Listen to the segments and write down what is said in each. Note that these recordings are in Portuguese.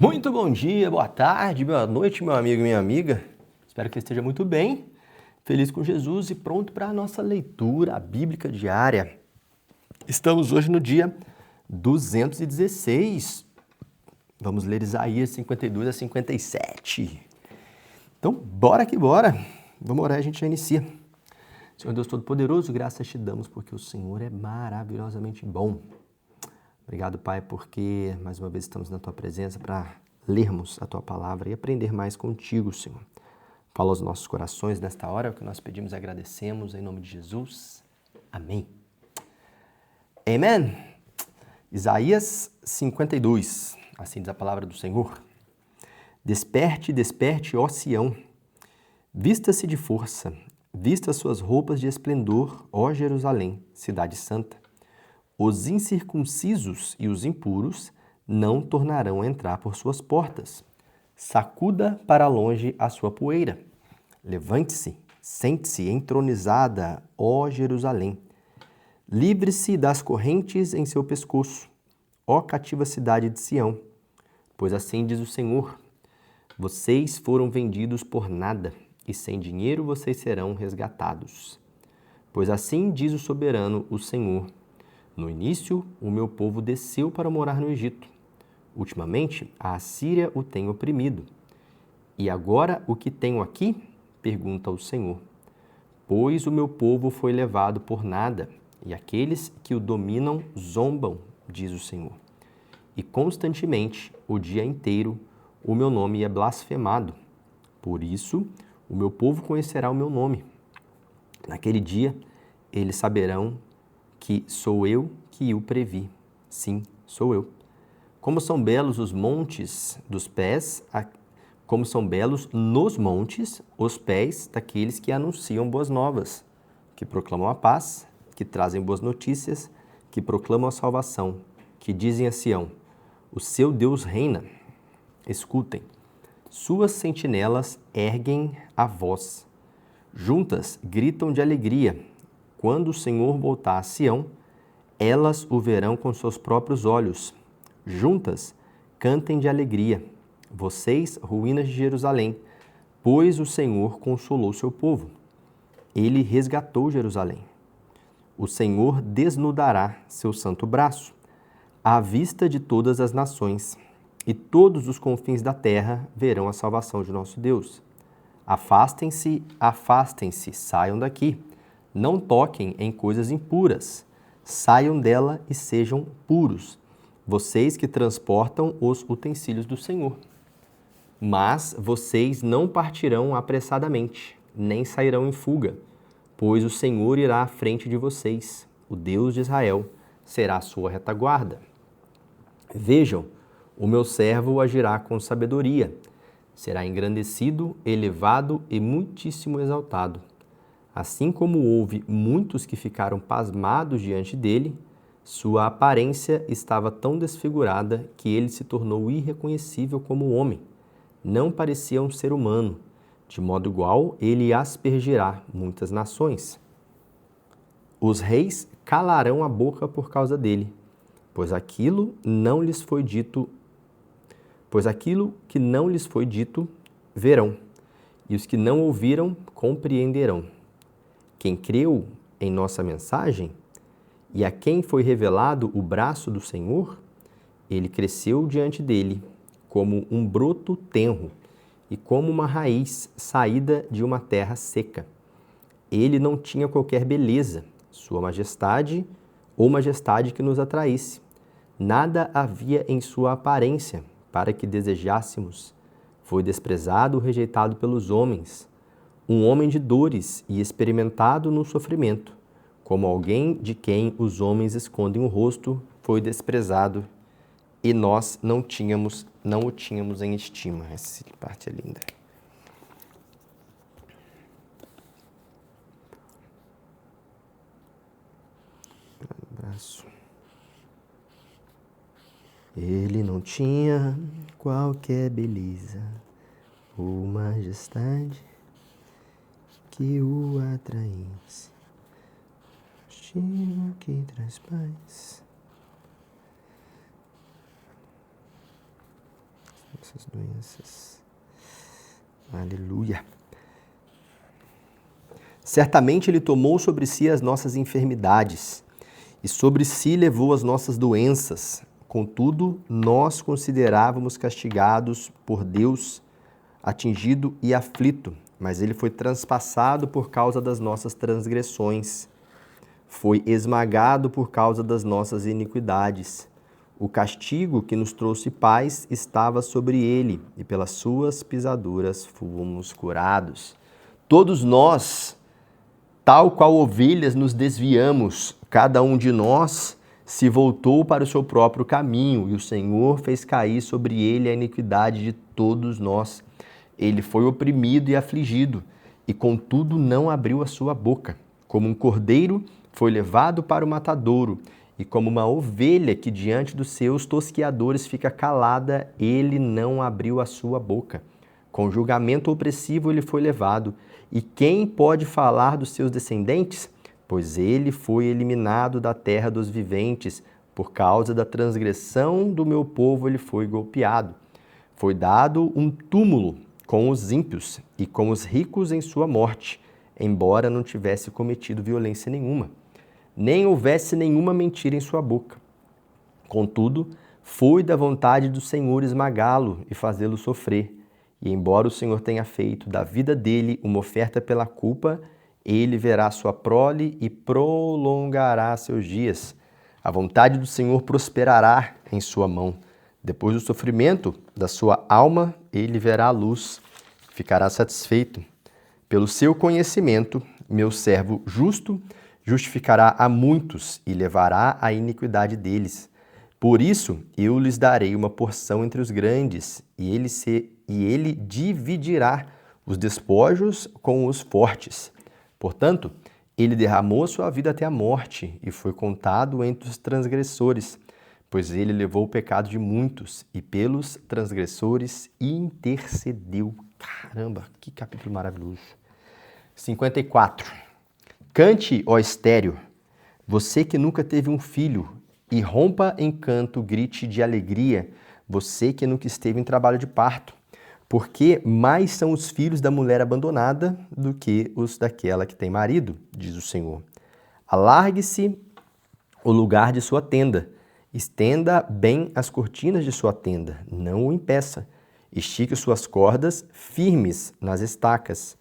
Muito bom dia, boa tarde, boa noite, meu amigo e minha amiga. Espero que você esteja muito bem, feliz com Jesus e pronto para a nossa leitura bíblica diária. Estamos hoje no dia 216. Vamos ler Isaías 52 a 57. Então, bora que bora. Vamos orar e a gente já inicia. Senhor Deus Todo-Poderoso, graças te damos porque o Senhor é maravilhosamente bom. Obrigado, Pai, porque mais uma vez estamos na Tua presença para lermos a Tua palavra e aprender mais contigo, Senhor. Fala aos nossos corações nesta hora, é o que nós pedimos e agradecemos, em nome de Jesus. Amém. Amém. Isaías 52, assim diz a palavra do Senhor. Desperte, desperte, ó Sião, vista-se de força, vista suas roupas de esplendor, ó Jerusalém, cidade santa. Os incircuncisos e os impuros não tornarão a entrar por suas portas. Sacuda para longe a sua poeira. Levante-se, sente-se entronizada, ó Jerusalém. Livre-se das correntes em seu pescoço, ó cativa cidade de Sião. Pois assim diz o Senhor, vocês foram vendidos por nada, e sem dinheiro vocês serão resgatados. Pois assim diz o soberano, o Senhor, no início, o meu povo desceu para morar no Egito. Ultimamente, a Assíria o tem oprimido. E agora o que tenho aqui? Pergunta o Senhor. Pois o meu povo foi levado por nada, e aqueles que o dominam zombam, diz o Senhor. E constantemente, o dia inteiro, o meu nome é blasfemado. Por isso, o meu povo conhecerá o meu nome. Naquele dia, eles saberão que sou eu que o previ. Sim, sou eu. Como são belos os montes dos pés, como são belos nos montes os pés daqueles que anunciam boas novas, que proclamam a paz, que trazem boas notícias, que proclamam a salvação, que dizem a Sião, o seu Deus reina. Escutem, suas sentinelas erguem a voz. Juntas gritam de alegria. Quando o Senhor voltar a Sião, elas o verão com seus próprios olhos. Juntas, cantem de alegria, vocês, ruínas de Jerusalém, pois o Senhor consolou seu povo. Ele resgatou Jerusalém. O Senhor desnudará seu santo braço, à vista de todas as nações, e todos os confins da terra verão a salvação de nosso Deus. Afastem-se, afastem-se, saiam daqui. Não toquem em coisas impuras. Saiam dela e sejam puros, vocês que transportam os utensílios do Senhor. Mas vocês não partirão apressadamente, nem sairão em fuga, pois o Senhor irá à frente de vocês. O Deus de Israel será a sua retaguarda. Vejam, o meu servo agirá com sabedoria. Será engrandecido, elevado e muitíssimo exaltado. Assim como houve muitos que ficaram pasmados diante dele, sua aparência estava tão desfigurada que ele se tornou irreconhecível como homem. Não parecia um ser humano, de modo igual ele aspergirá muitas nações. Os reis calarão a boca por causa dele, pois aquilo que não lhes foi dito, verão, e os que não ouviram compreenderão. Quem creu em nossa mensagem e a quem foi revelado o braço do Senhor, ele cresceu diante dele como um broto tenro e como uma raiz saída de uma terra seca. Ele não tinha qualquer beleza, sua majestade ou majestade que nos atraísse. Nada havia em sua aparência para que desejássemos. Foi desprezado, rejeitado pelos homens, um homem de dores e experimentado no sofrimento, como alguém de quem os homens escondem o rosto, foi desprezado e nós não o tínhamos em estima. Essa parte é linda. Abraço. Ele não tinha qualquer beleza ou majestade que o atraísse. Destino que traz paz. Nossas doenças. Aleluia. Certamente Ele tomou sobre si as nossas enfermidades e sobre si levou as nossas doenças. Contudo, nós considerávamos castigados por Deus, atingido e aflito, mas Ele foi transpassado por causa das nossas transgressões, foi esmagado por causa das nossas iniquidades. O castigo que nos trouxe paz estava sobre Ele, e pelas suas pisaduras fomos curados. Todos nós, tal qual ovelhas, nos desviamos, cada um de nós se voltou para o seu próprio caminho, e o Senhor fez cair sobre ele a iniquidade de todos nós. Ele foi oprimido e afligido, e contudo não abriu a sua boca. Como um cordeiro foi levado para o matadouro, e como uma ovelha que diante dos seus tosqueadores fica calada, ele não abriu a sua boca. Com julgamento opressivo ele foi levado. E quem pode falar dos seus descendentes? Pois ele foi eliminado da terra dos viventes, por causa da transgressão do meu povo ele foi golpeado. Foi dado um túmulo com os ímpios e com os ricos em sua morte, embora não tivesse cometido violência nenhuma, nem houvesse nenhuma mentira em sua boca. Contudo, foi da vontade do Senhor esmagá-lo e fazê-lo sofrer. E embora o Senhor tenha feito da vida dele uma oferta pela culpa, ele verá sua prole e prolongará seus dias. A vontade do Senhor prosperará em sua mão. Depois do sofrimento da sua alma, ele verá a luz, ficará satisfeito. Pelo seu conhecimento, meu servo justo justificará a muitos e levará a iniquidade deles. Por isso, eu lhes darei uma porção entre os grandes, e ele dividirá os despojos com os fortes. Portanto, ele derramou sua vida até a morte e foi contado entre os transgressores, pois ele levou o pecado de muitos e pelos transgressores intercedeu. Caramba, que capítulo maravilhoso. 54. Cante, ó estéreo, você que nunca teve um filho, e rompa em canto, grite de alegria, você que nunca esteve em trabalho de parto. Porque mais são os filhos da mulher abandonada do que os daquela que tem marido, diz o Senhor. Alargue-se o lugar de sua tenda, estenda bem as cortinas de sua tenda, não o impeça. Estique suas cordas firmes nas estacas,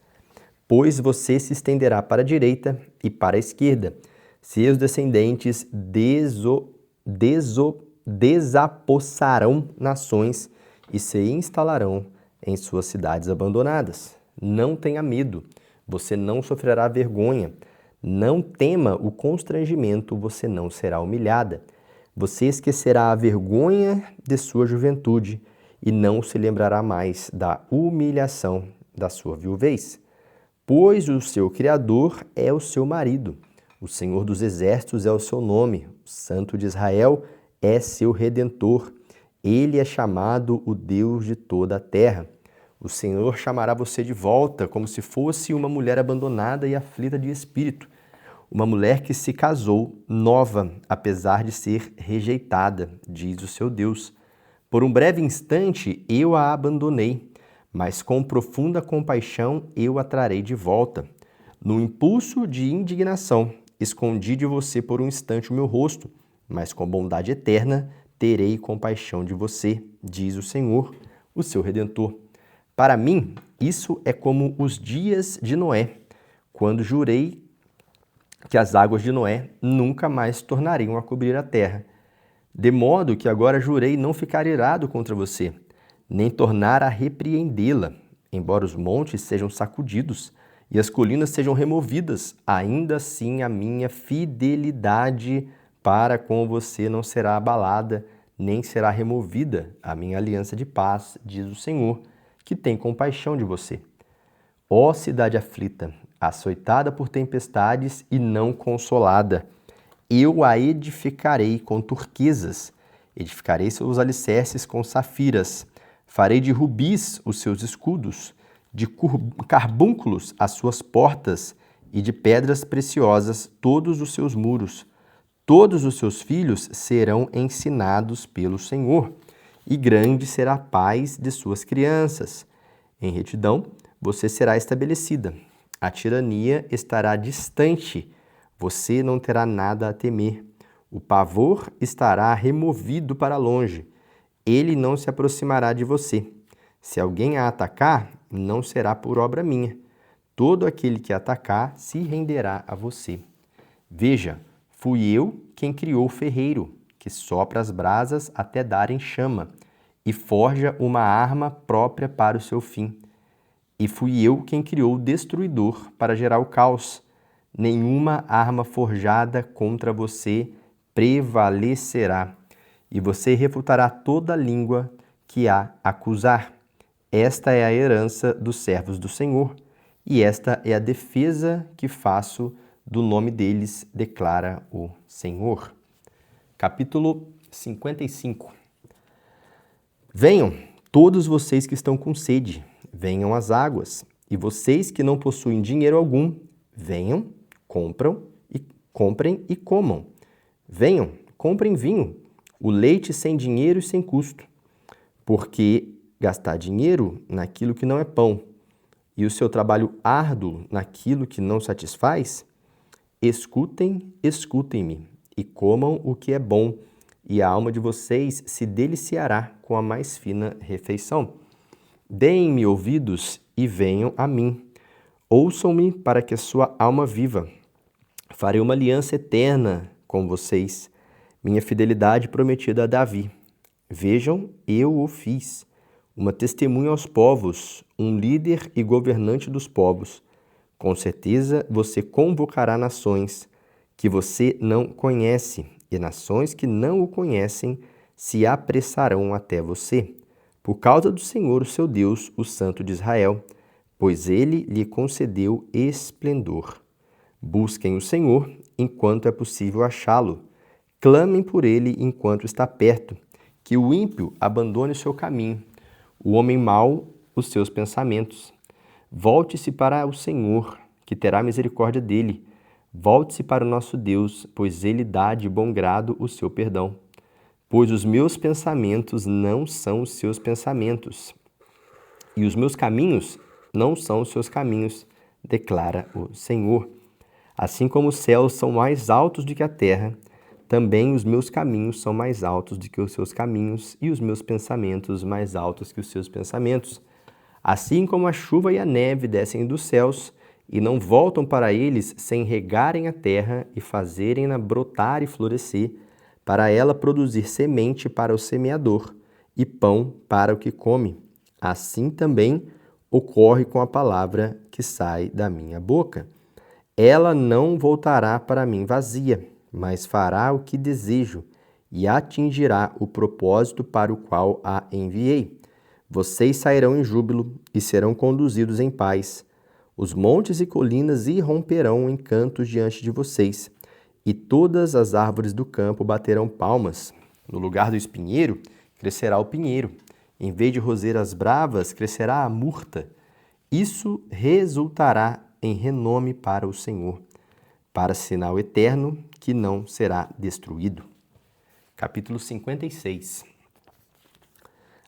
pois você se estenderá para a direita e para a esquerda. Seus descendentes desapossarão nações e se instalarão em suas cidades abandonadas. Não tenha medo, você não sofrerá vergonha. Não tema o constrangimento, você não será humilhada. Você esquecerá a vergonha de sua juventude e não se lembrará mais da humilhação da sua viuvez. Pois o seu Criador é o seu marido, o Senhor dos Exércitos é o seu nome, o Santo de Israel é seu Redentor. Ele é chamado o Deus de toda a terra. O Senhor chamará você de volta como se fosse uma mulher abandonada e aflita de espírito, uma mulher que se casou nova, apesar de ser rejeitada, diz o seu Deus. Por um breve instante eu a abandonei, mas com profunda compaixão eu a trarei de volta. No impulso de indignação, escondi de você por um instante o meu rosto, mas com bondade eterna terei compaixão de você, diz o Senhor, o seu Redentor. Para mim, isso é como os dias de Noé, quando jurei que as águas de Noé nunca mais tornariam a cobrir a terra. De modo que agora jurei não ficar irado contra você, nem tornar a repreendê-la, embora os montes sejam sacudidos e as colinas sejam removidas, ainda assim a minha fidelidade para com você não será abalada, nem será removida a minha aliança de paz, diz o Senhor, que tem compaixão de você. Ó cidade aflita, açoitada por tempestades e não consolada, eu a edificarei com turquesas, edificarei seus alicerces com safiras, farei de rubis os seus escudos, de carbúnculos as suas portas e de pedras preciosas todos os seus muros. Todos os seus filhos serão ensinados pelo Senhor, e grande será a paz de suas crianças. Em retidão, você será estabelecida. A tirania estará distante. Você não terá nada a temer. O pavor estará removido para longe. Ele não se aproximará de você. Se alguém a atacar, não será por obra minha. Todo aquele que atacar se renderá a você. Veja, fui eu quem criou o ferreiro, que sopra as brasas até darem chama, e forja uma arma própria para o seu fim. E fui eu quem criou o destruidor para gerar o caos. Nenhuma arma forjada contra você prevalecerá, e você refutará toda língua que a acusar. Esta é a herança dos servos do Senhor, e esta é a defesa que faço do nome deles, declara o Senhor. Capítulo 55. Venham, todos vocês que estão com sede, venham às águas, e vocês que não possuem dinheiro algum, venham, comprem e comam. Venham, comprem vinho, o leite sem dinheiro e sem custo, porque gastar dinheiro naquilo que não é pão e o seu trabalho árduo naquilo que não satisfaz, escutem-me e comam o que é bom, e a alma de vocês se deliciará com a mais fina refeição. Deem-me ouvidos e venham a mim. Ouçam-me para que a sua alma viva. Farei uma aliança eterna com vocês, minha fidelidade prometida a Davi. Vejam, eu o fiz, uma testemunha aos povos, um líder e governante dos povos. Com certeza você convocará nações que você não conhece, e nações que não o conhecem se apressarão até você, por causa do Senhor, o seu Deus, o Santo de Israel, pois ele lhe concedeu esplendor. Busquem o Senhor enquanto é possível achá-lo. Clamem por ele enquanto está perto. Que o ímpio abandone o seu caminho, o homem mau os seus pensamentos. Volte-se para o Senhor, que terá misericórdia dele. Volte-se para o nosso Deus, pois ele dá de bom grado o seu perdão. Pois os meus pensamentos não são os seus pensamentos, e os meus caminhos não são os seus caminhos, declara o Senhor. Assim como os céus são mais altos do que a terra, também os meus caminhos são mais altos do que os seus caminhos, e os meus pensamentos mais altos que os seus pensamentos. Assim como a chuva e a neve descem dos céus, e não voltam para eles sem regarem a terra e fazerem-na brotar e florescer, para ela produzir semente para o semeador e pão para o que come. Assim também ocorre com a palavra que sai da minha boca. Ela não voltará para mim vazia, mas fará o que desejo e atingirá o propósito para o qual a enviei. Vocês sairão em júbilo e serão conduzidos em paz. Os montes e colinas irromperão em cantos diante de vocês, e todas as árvores do campo baterão palmas. No lugar do espinheiro, crescerá o pinheiro. Em vez de roseiras bravas, crescerá a murta. Isso resultará em renome para o Senhor, para sinal eterno que não será destruído. Capítulo 56.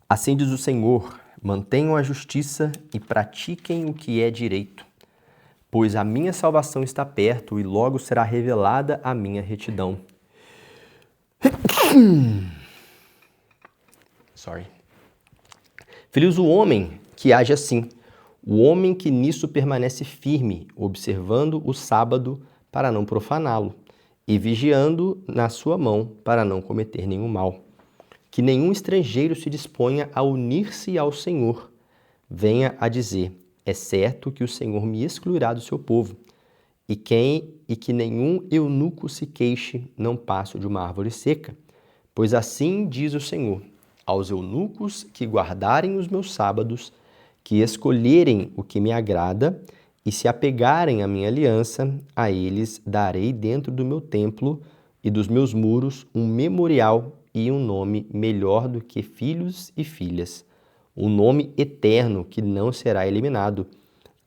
Assim diz o Senhor: mantenham a justiça e pratiquem o que é direito, pois a minha salvação está perto e logo será revelada a minha retidão. Feliz o homem que age assim, o homem que nisso permanece firme, observando o sábado para não profaná-lo, e vigiando na sua mão para não cometer nenhum mal. Que nenhum estrangeiro se disponha a unir-se ao Senhor, venha a dizer: é certo que o Senhor me excluirá do seu povo, e que nenhum eunuco se queixe, não passo de uma árvore seca. Pois assim diz o Senhor: aos eunucos que guardarem os meus sábados, que escolherem o que me agrada e se apegarem à minha aliança, a eles darei dentro do meu templo e dos meus muros um memorial e um nome melhor do que filhos e filhas, um nome eterno que não será eliminado.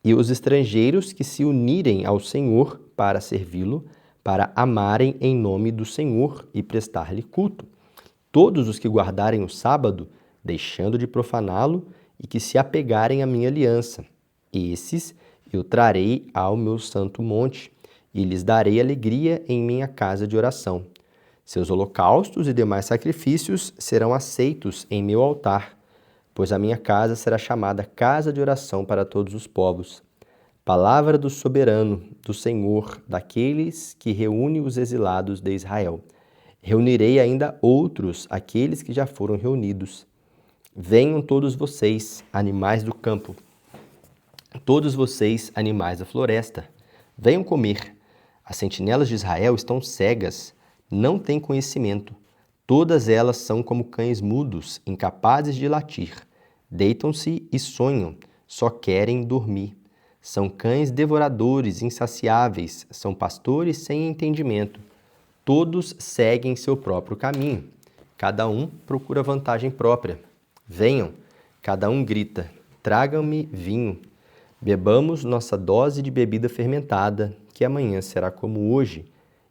E os estrangeiros que se unirem ao Senhor para servi-lo, para amarem em nome do Senhor e prestar-lhe culto. Todos os que guardarem o sábado deixando de profaná-lo, e que se apegarem à minha aliança. Esses eu trarei ao meu santo monte, e lhes darei alegria em minha casa de oração. Seus holocaustos e demais sacrifícios serão aceitos em meu altar, pois a minha casa será chamada casa de oração para todos os povos. Palavra do soberano, do Senhor, daqueles que reúne os exilados de Israel. Reunirei ainda outros, aqueles que já foram reunidos. Venham todos vocês, animais do campo, todos vocês, animais da floresta, venham comer. As sentinelas de Israel estão cegas, não têm conhecimento. Todas elas são como cães mudos, incapazes de latir. Deitam-se e sonham, só querem dormir. São cães devoradores, insaciáveis, são pastores sem entendimento. Todos seguem seu próprio caminho. Cada um procura vantagem própria. Venham, cada um grita, tragam-me vinho. Bebamos nossa dose de bebida fermentada, que amanhã será como hoje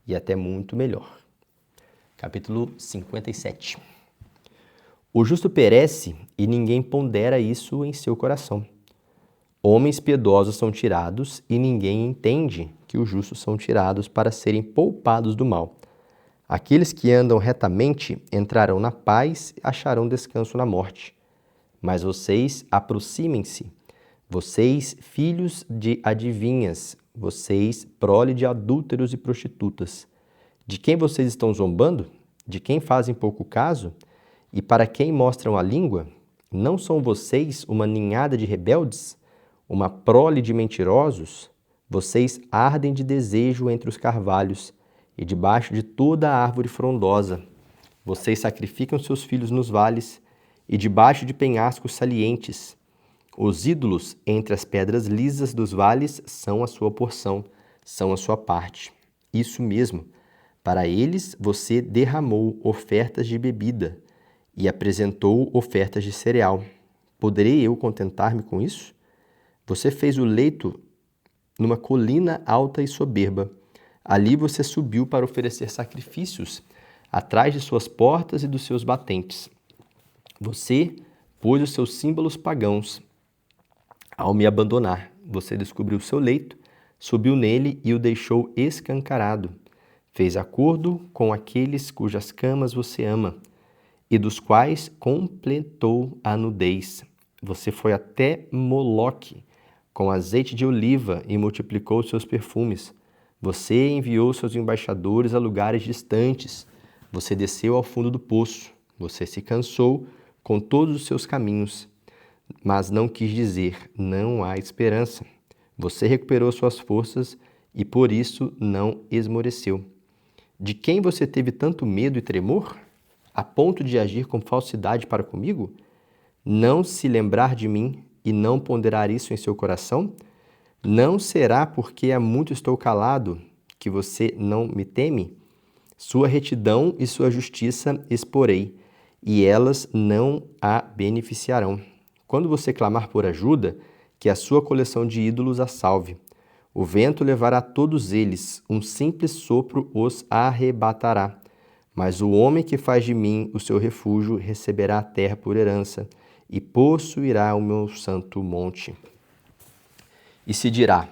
e até muito melhor. Capítulo 57. O justo perece e ninguém pondera isso em seu coração. Homens piedosos são tirados e ninguém entende que os justos são tirados para serem poupados do mal. Aqueles que andam retamente entrarão na paz e acharão descanso na morte. Mas vocês aproximem-se, vocês filhos de adivinhas, vocês prole de adúlteros e prostitutas. De quem vocês estão zombando? De quem fazem pouco caso? E para quem mostram a língua? Não são vocês uma ninhada de rebeldes? Uma prole de mentirosos? Vocês ardem de desejo entre os carvalhos e debaixo de toda a árvore frondosa. Vocês sacrificam seus filhos nos vales e debaixo de penhascos salientes. Os ídolos entre as pedras lisas dos vales são a sua porção, são a sua parte. Isso mesmo, para eles você derramou ofertas de bebida e apresentou ofertas de cereal. Poderei eu contentar-me com isso? Você fez o leito numa colina alta e soberba. Ali você subiu para oferecer sacrifícios, atrás de suas portas e dos seus batentes. Você pôs os seus símbolos pagãos. Ao me abandonar, você descobriu seu leito, subiu nele e o deixou escancarado. Fez acordo com aqueles cujas camas você ama e dos quais completou a nudez. Você foi até Moloque com azeite de oliva e multiplicou seus perfumes. Você enviou seus embaixadores a lugares distantes. Você desceu ao fundo do poço. Você se cansou com todos os seus caminhos, mas não quis dizer, não há esperança. Você recuperou suas forças e por isso não esmoreceu. De quem você teve tanto medo e tremor, a ponto de agir com falsidade para comigo? Não se lembrar de mim e não ponderar isso em seu coração? Não será porque há muito estou calado que você não me teme? Sua retidão e sua justiça exporei, e elas não a beneficiarão. Quando você clamar por ajuda, que a sua coleção de ídolos a salve. O vento levará todos eles, um simples sopro os arrebatará. Mas o homem que faz de mim o seu refúgio receberá a terra por herança e possuirá o meu santo monte. E se dirá: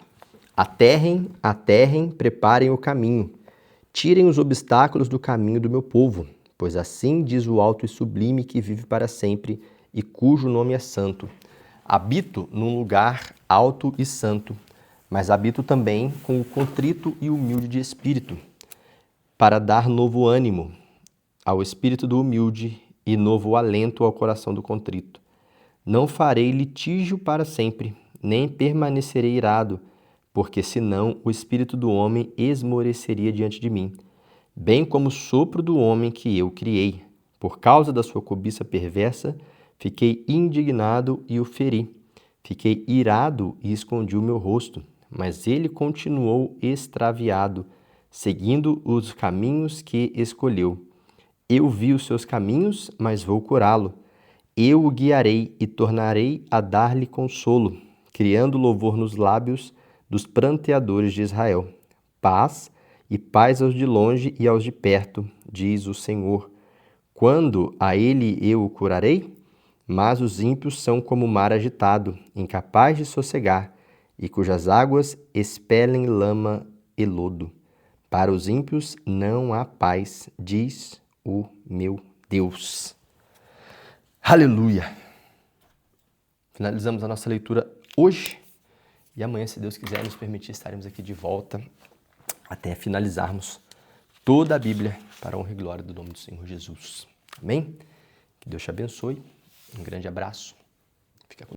aterrem, preparem o caminho, tirem os obstáculos do caminho do meu povo, pois assim diz o alto e sublime que vive para sempre e cujo nome é santo. Habito num lugar alto e santo, mas habito também com o contrito e humilde de espírito, para dar novo ânimo ao espírito do humilde e novo alento ao coração do contrito. Não farei litígio para sempre, nem permanecerei irado, porque senão o espírito do homem esmoreceria diante de mim, bem como o sopro do homem que eu criei. Por causa da sua cobiça perversa, fiquei indignado e o feri. Fiquei irado e escondi o meu rosto, mas ele continuou extraviado, seguindo os caminhos que escolheu. Eu vi os seus caminhos, mas vou curá-lo. Eu o guiarei e tornarei a dar-lhe consolo, criando louvor nos lábios dos pranteadores de Israel. Paz e paz aos de longe e aos de perto, diz o Senhor. Quando a ele eu o curarei? Mas os ímpios são como o mar agitado, incapaz de sossegar, e cujas águas expelem lama e lodo. Para os ímpios não há paz, diz o meu Deus. Aleluia! Finalizamos a nossa leitura hoje e amanhã, se Deus quiser nos permitir, estaremos aqui de volta até finalizarmos toda a Bíblia para a honra e glória do nome do Senhor Jesus. Amém? Que Deus te abençoe. Um grande abraço.